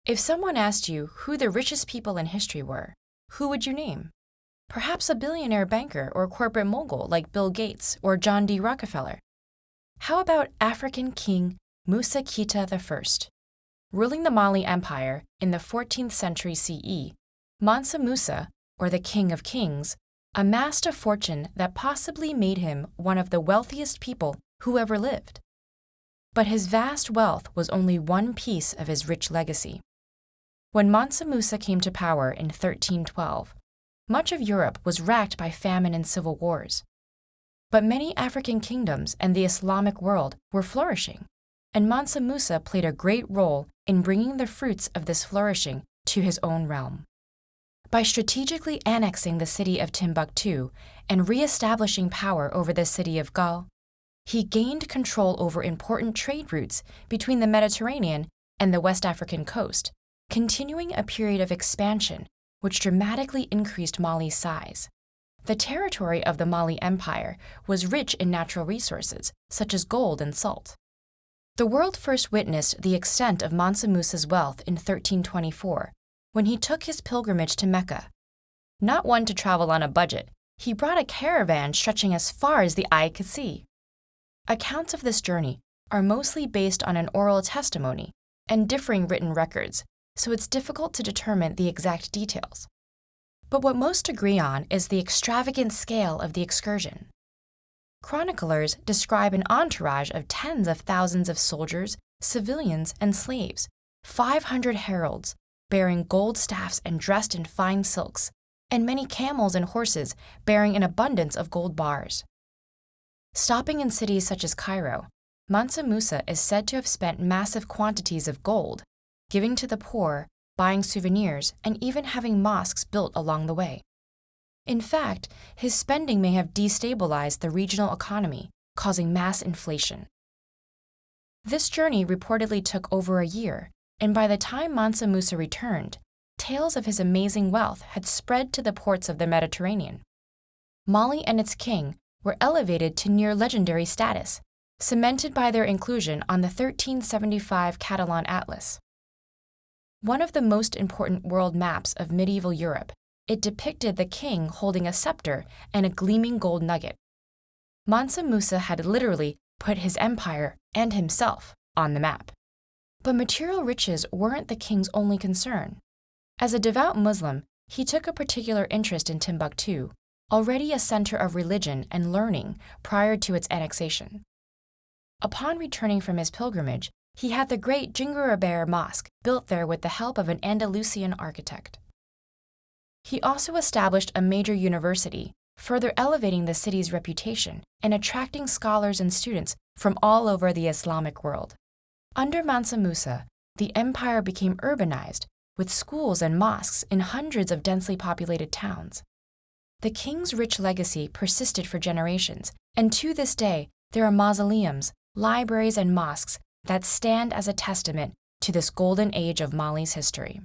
If someone asked you who the richest people in history were, who would you name? Perhaps a billionaire banker or corporate mogul like Bill Gates or John D. Rockefeller. How about African king Musa Kita I? Ruling the Mali Empire in the 14th century CE, Mansa Musa, or the King of Kings, amassed a fortune that possibly made him one of the wealthiest people who ever lived. But his vast wealth was only one piece of his rich legacy. When Mansa Musa came to power in 1312, much of Europe was racked by famine and civil wars. But many African kingdoms and the Islamic world were flourishing, and Mansa Musa played a great role in bringing the fruits of this flourishing to his own realm. By strategically annexing the city of Timbuktu and re-establishing power over the city of Gal, he gained control over important trade routes between the Mediterranean and the West African coast, continuing a period of expansion which dramatically increased Mali's size. The territory of the Mali Empire was rich in natural resources, such as gold and salt. The world first witnessed the extent of Mansa Musa's wealth in 1324, when he took his pilgrimage to Mecca. Not one to travel on a budget, he brought a caravan stretching as far as the eye could see. Accounts of this journey are mostly based on an oral testimony and differing written records, so it's difficult to determine the exact details. But what most agree on is the extravagant scale of the excursion. Chroniclers describe an entourage of tens of thousands of soldiers, civilians, and slaves, 500 heralds, bearing gold staffs and dressed in fine silks, and many camels and horses bearing an abundance of gold bars. Stopping in cities such as Cairo, Mansa Musa is said to have spent massive quantities of gold, giving to the poor, buying souvenirs, and even having mosques built along the way. In fact, his spending may have destabilized the regional economy, causing mass inflation. This journey reportedly took over a year, and by the time Mansa Musa returned, tales of his amazing wealth had spread to the ports of the Mediterranean. Mali and its king were elevated to near legendary status, cemented by their inclusion on the 1375 Catalan Atlas. One of the most important world maps of medieval Europe, it depicted the king holding a scepter and a gleaming gold nugget. Mansa Musa had literally put his empire and himself on the map. But material riches weren't the king's only concern. As a devout Muslim, he took a particular interest in Timbuktu, already a center of religion and learning prior to its annexation. Upon returning from his pilgrimage, he had the great Djinguereber Mosque built there with the help of an Andalusian architect. He also established a major university, further elevating the city's reputation and attracting scholars and students from all over the Islamic world. Under Mansa Musa, the empire became urbanized, with schools and mosques in hundreds of densely populated towns. The king's rich legacy persisted for generations, and to this day, there are mausoleums, libraries, and mosques that stand as a testament to this golden age of Mali's history.